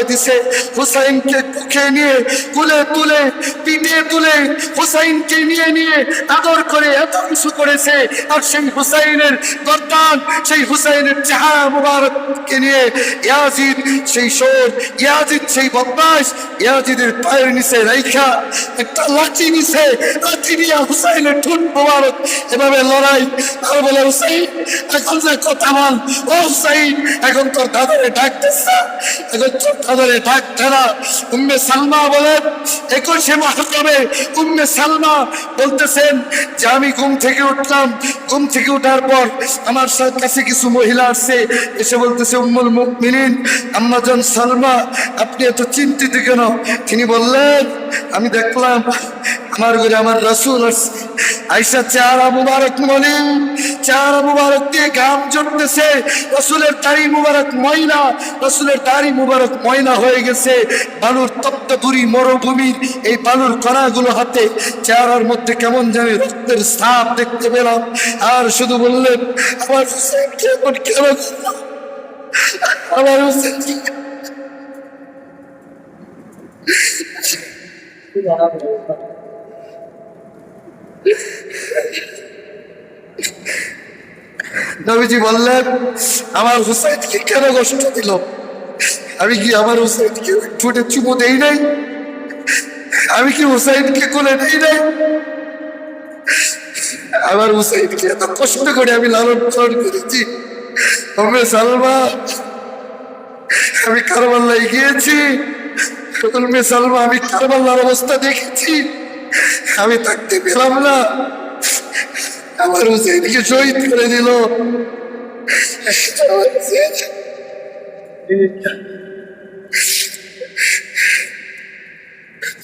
করে দিছে। হুসাইনকে বুকে নিয়ে কুলে তুলে পিঠে তুলে হুসাইনকে নিয়ে নিয়ে আদর করে এত কিছু করেছে। আর সেই হুসাইনের গর্দান, সেই হুসাইনের চেহারা মুবারককে নিয়ে ইয়াজিদ সেই সোর, ইয়াজিদ সেই বদমাশ, ইয়াজিদের পায়ের নিচে রাইখা একটা লাঠি নিছে, লাঠি নিয়ে হুসাইনের ঠোঁট মুবারক এভাবে লড়াই। আর বলে হুসাইন এখন যে কথা বল, ও হুসাইন এখন তোর দাদারে ডাকতেছে, এখন তোর দাদারে ডাকতে না। উম্মে সালমা বলেন 21 মুহররমে উম্মে সালমা বলতেছেন যে আমি ঘুম থেকে উঠলাম, ঘুম থেকে ওঠার পর আমার কাছে কিছু মহিলা আসছে, এসে বলতেছে উম্মুল মুমিনিন আম্মাজান সালমা আপনি এত চিন্তিত কেন? তিনি বললেন আমি দেখলাম আমার ঘরে আমার রাসূল আসছে। আয়েশা চেহারা মুবারক মলিন, চেহারা মুবারক দিয়ে ঘাম ঝরতেছে, রাসূলের দাড়ি মুবারক ময়লা, রাসূলের দাড়ি মুবারক ময়লা হয়ে গেছে। বালুর তপ্ত পুরী মরুভূমির এই বালুর কণাগুলো হাতে, চেহারার মধ্যে কেমন জানি রক্তের ছাপ দেখতে পেলাম। আর শুধু বললেন আমার হুসাইনকে এমন কেন করলো? আমার হুসাইনকে নবীজি বললেন আমার হুসাইনকে কেন কষ্ট দিল? আমি কি আমার হুসাইনকে ঠোঁটে চুমু দেই নাই? আমি কি হুসাইনকে কোলে নেই নাই? আমার হুসাইনকে এত কষ্ট করে আমি লালন পালন করেছি। উম্মে সালমা আমি কারবালায় গিয়েছি, উম্মে সালমা আমি কারবালার অবস্থা দেখেছি, আমি থাকতে পেলাম না, আমার হুসাইনকে শহীদ করে দিল।